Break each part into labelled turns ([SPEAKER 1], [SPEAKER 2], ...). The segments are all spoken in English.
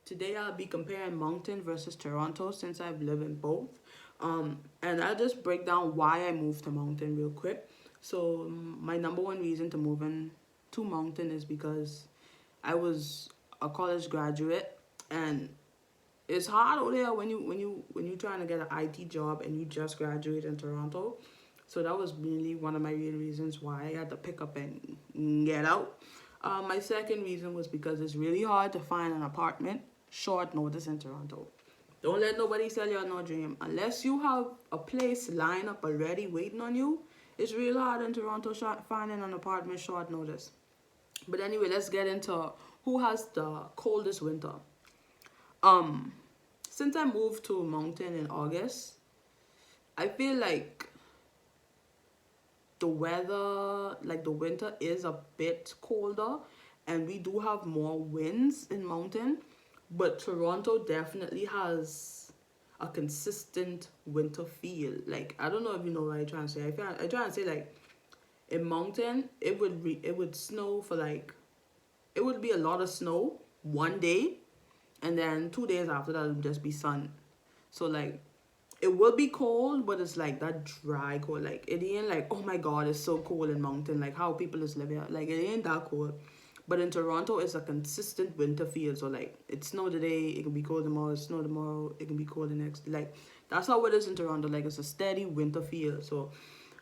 [SPEAKER 1] today I'll be comparing Moncton versus Toronto since I've lived in both. And I'll just break down why I moved to Moncton real quick. So my number one reason to moving to Moncton is because I was a college graduate, and it's hard out there when you trying to get an IT job and you just graduated in Toronto. So that was really one of my real reasons why I had to pick up and get out. My second reason was because it's really hard to find an apartment short notice in Toronto. Don't let nobody sell you no dream. Unless you have a place lined up already waiting on you, it's real hard in Toronto finding an apartment short notice. But anyway, let's get into who has the coldest winter. Um, since I moved to Moncton in August, I feel like the weather, like the winter, is a bit colder, and we do have more winds in Moncton. But Toronto definitely has a consistent winter feel. Like, I don't know if you know what I'm trying to say. I trying to say, like, in Moncton, it would snow for like, it would be a lot of snow one day, and then 2 days after that it'll just be sun. So like, it will be cold, but it's like that dry cold. Like, it ain't like, oh my god, it's so cold in Moncton, like how people is living here. Like, it ain't that cold. But in Toronto, it's a consistent winter feel. So like, it snow today, it can be cold tomorrow. It snow tomorrow, it can be cold the next. Like, that's how it is in Toronto. Like, it's a steady winter feel. So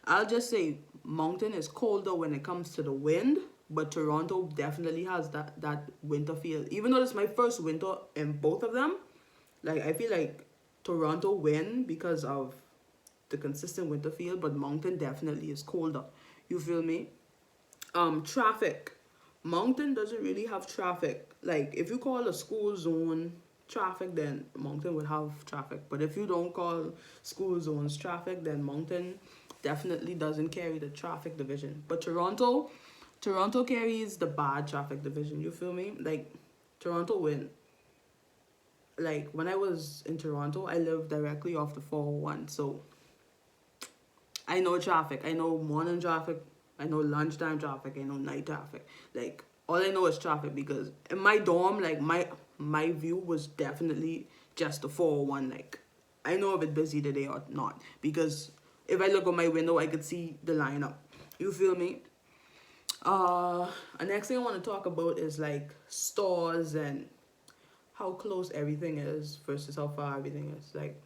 [SPEAKER 1] I'll just say Moncton is colder when it comes to the wind, but Toronto definitely has that winter feel. Even though it's my first winter in both of them, like, I feel like Toronto win because of the consistent winter feel, but Moncton definitely is colder. You feel me? Traffic. Moncton doesn't really have traffic. Like, if you call a school zone traffic, then Moncton would have traffic. But if you don't call school zones traffic, then Moncton definitely doesn't carry the traffic division. But Toronto carries the bad traffic division. You feel me? Like, Toronto win. Like, when I was in Toronto, I lived directly off the 401. So I know traffic. I know morning traffic. I know lunchtime traffic. I know night traffic. Like, all I know is traffic, because in my dorm, like, my view was definitely just the 401. Like, I know if it's busy today or not, because if I look out my window, I could see the lineup. You feel me? The next thing I want to talk about is like stores and how close everything is versus how far everything is. Like,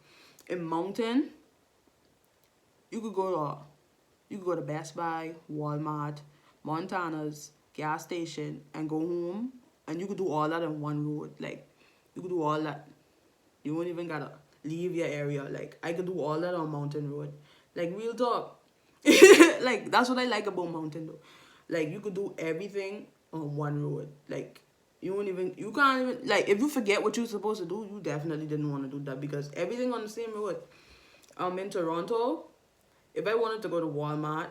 [SPEAKER 1] in Moncton, you could go to Best Buy, Walmart, Montana's, gas station, and go home, and you could do all that in one road. Like, you could do all that. You won't even gotta leave your area. Like, I could do all that on Mountain Road. Like, real talk. Like, that's what I like about Mountain though. Like, you could do everything on one road. Like, you can't even, like, if you forget what you're supposed to do, you definitely didn't want to do that, because everything on the same road. In Toronto, if I wanted to go to Walmart,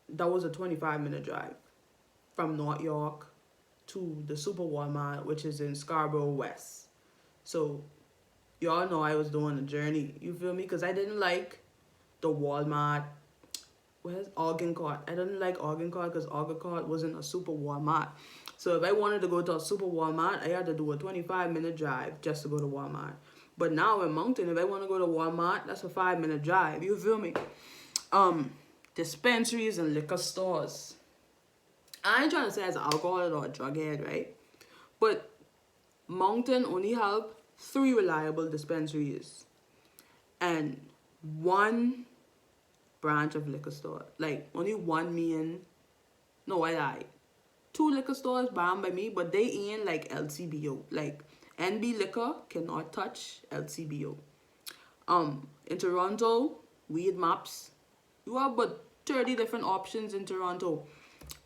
[SPEAKER 1] that was a 25-minute drive from North York to the Super Walmart, which is in Scarborough West. So y'all know I was doing a journey. You feel me? Because I didn't like the Walmart. Where's Oregon Court? I didn't like Oregon Court because Oregon Court wasn't a Super Walmart. So if I wanted to go to a Super Walmart, I had to do a 25-minute drive just to go to Walmart. But now in Moncton, if I want to go to Walmart, that's a 5-minute drive. You feel me? Dispensaries and liquor stores. I ain't trying to say as an alcoholic or a drug head, right? But Moncton only have 3 reliable dispensaries and 1 branch of liquor store. Like, only 1 million. No, I lied. 2 liquor stores banned by me, but they ain't like LCBO. Like, NB Liquor cannot touch LCBO. In Toronto, weed maps. You have but 30 different options in Toronto.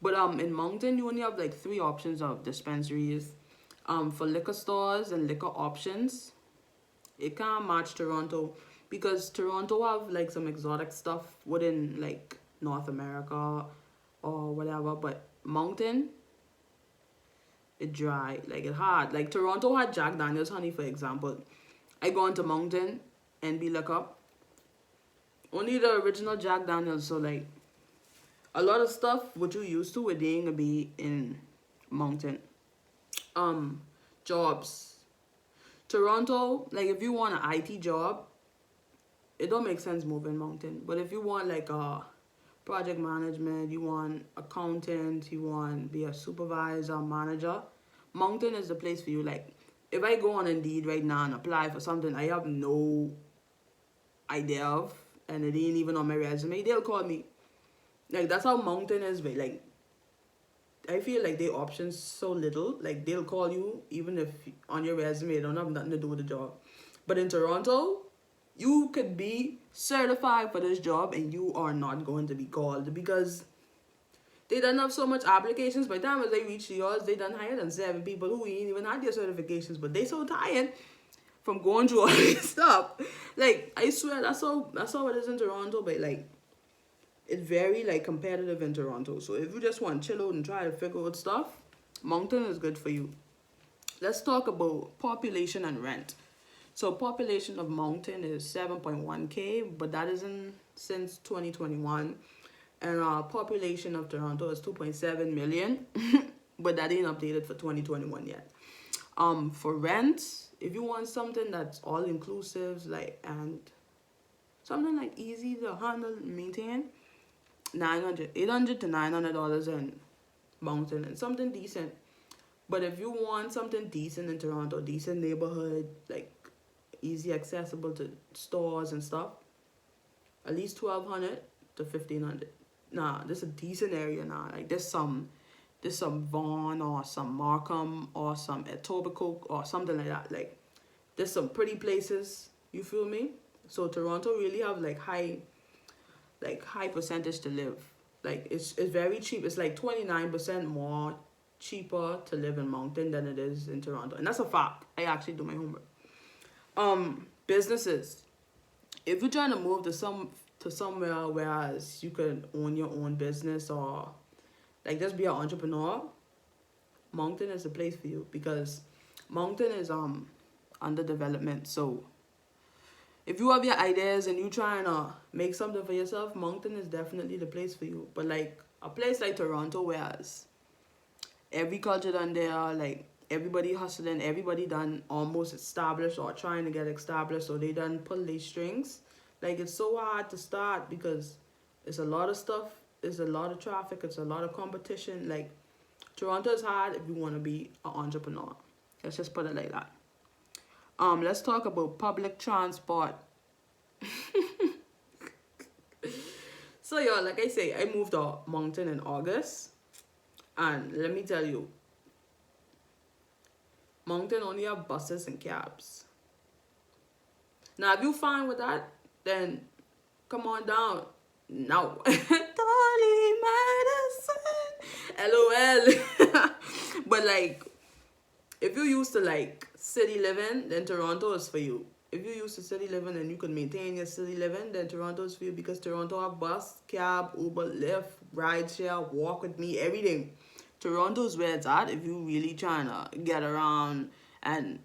[SPEAKER 1] But in Moncton, you only have like 3 options of dispensaries. For liquor stores and liquor options, it can't match Toronto, because Toronto have like some exotic stuff within like North America or whatever. But Moncton, it dry, like it hard. Like, Toronto had Jack Daniels honey, for example. I go into Moncton and be look up. Only the original Jack Daniels. So like, a lot of stuff what you used to, it ain't gonna be in Moncton. Jobs. Toronto, like if you want an IT job, it don't make sense moving Moncton. But if you want like a project management, you want accountant, you want be a supervisor, manager, Moncton is the place for you. Like if I go on Indeed right now and apply for something I have no idea of and it ain't even on my resume, they'll call me. Like that's how Moncton is, but like I feel like their options so little. Like they'll call you even if on your resume it don't have nothing to do with the job. But in Toronto, you could be certified for this job and you are not going to be called because they done have so much applications. By the time as they reach yours, they done higher than 7 people who ain't even had their certifications, but they so tired from going through all this stuff. Like I swear that's how it is in Toronto, but like it's very like competitive in Toronto. So if you just want to chill out and try to figure out stuff, Moncton is good for you. Let's talk about population and rent. So population of Moncton is 7.1K, but that isn't since 2021. And population of Toronto is 2.7 million, but that ain't updated for 2021 yet. For rent, if you want something that's all inclusive, like and something like easy to handle and maintain, $800 to $900 in Moncton and something decent. But if you want something decent in Toronto, decent neighborhood, like easy accessible to stores and stuff, at least $1,200 to $1,500. Nah, this is a decent area now. Like there's some Vaughan or some Markham or some Etobicoke or something like that. Like there's some pretty places. You feel me? So Toronto really have like high percentage to live. Like it's very cheap. It's like 29% more cheaper to live in Moncton than it is in Toronto, and that's a fact. I actually do my homework. Businesses. If you're trying to move to somewhere whereas you can own your own business or like just be an entrepreneur, Moncton is the place for you because Moncton is under development. So if you have your ideas and you trying to make something for yourself, Moncton is definitely the place for you. But like a place like Toronto, whereas every culture done there, like everybody hustling, everybody done almost established or trying to get established, so they done pull their strings. Like it's so hard to start because it's a lot of stuff, it's a lot of traffic, it's a lot of competition. Like Toronto is hard if you want to be an entrepreneur. Let's just put it like that. Let's talk about public transport. So y'all, like I say, I moved to Moncton in August, and let me tell you, Moncton only have buses and cabs. Now, if you fine with that, then come on down. No. Dolly Madison. LOL. But like, if you used to like city living, then Toronto is for you. If you used to city living and you can maintain your city living, then Toronto is for you because Toronto have bus, cab, Uber, Lyft, rideshare, walk with me, everything. Toronto is where it's at if you really trying to get around and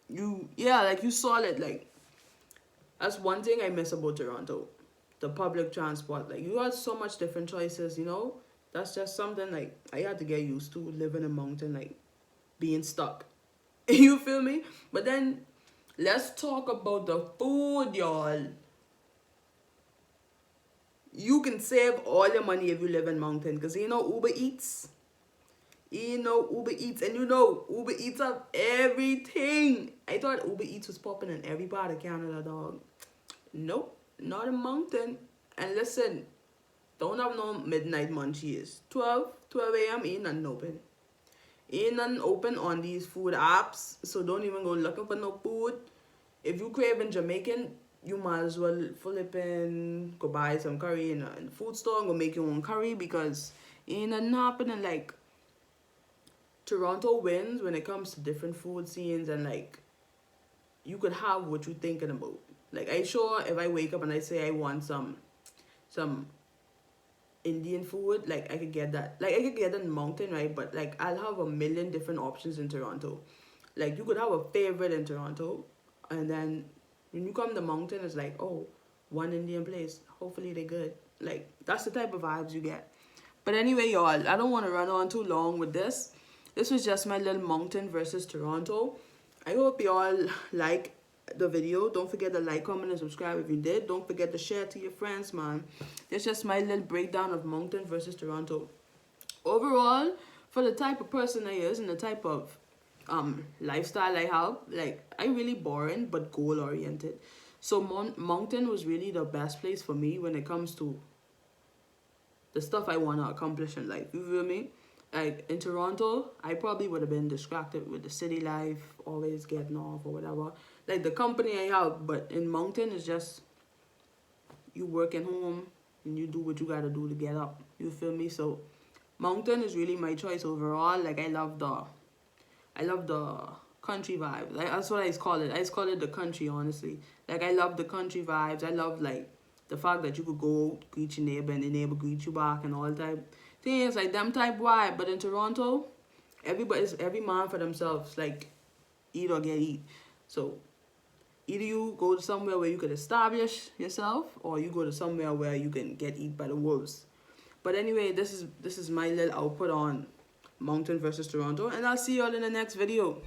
[SPEAKER 1] you solid. Like that's one thing I miss about Toronto, the public transport. Like you have so much different choices, you know. That's just something like I had to get used to living in Moncton, like being stuck. You feel me? But then let's talk about the food, y'all. You can save all your money if you live in Moncton because you know Uber Eats. And Uber Eats have everything. I thought Uber Eats was popping in every part of Canada, dog. Nope, not in Moncton. And listen, don't have no midnight munchies. 12 a.m. ain't nothing open. Ain't nothing open on these food apps, so don't even go looking for no food. If you craving Jamaican, you might as well flip in, go buy some curry in a food store and go make your own curry because ain't nothing happening. Like Toronto wins when it comes to different food scenes and like you could have what you're thinking about. Like I sure if I wake up and I say I want some Indian food, like I could get that. Like I could get that in Moncton, right? But like I'll have a million different options in Toronto. Like you could have a favorite in Toronto, and then when you come to Moncton, it's like, oh, one Indian place. Hopefully they're good. Like that's the type of vibes you get. But anyway, y'all, I don't want to run on too long with this. This was just my little Moncton versus Toronto. I hope you all like the video. Don't forget to like, comment, and subscribe if you did. Don't forget to share to your friends, man. It's just my little breakdown of Moncton versus Toronto. Overall, for the type of person I is and the type of lifestyle I have, like, I really boring but goal oriented. So Moncton was really the best place for me when it comes to the stuff I want to accomplish in life. You feel me? Like in Toronto, I probably would have been distracted with the city life, always getting off or whatever. Like the company I have, but in Moncton it's just you working home and you do what you gotta do to get up. You feel me? So Moncton is really my choice overall. Like I love the country vibe. Like that's what I call it. I just call it the country, honestly. Like I love the country vibes. I love like the fact that you could go greet your neighbor and the neighbor greet you back and all type things like them type vibe. But in Toronto, every man for themselves. Like eat or get eat. So either you go to somewhere where you could establish yourself, or you go to somewhere where you can get eat by the wolves. But anyway, this is my little output on Moncton versus Toronto, and I'll see y'all in the next video.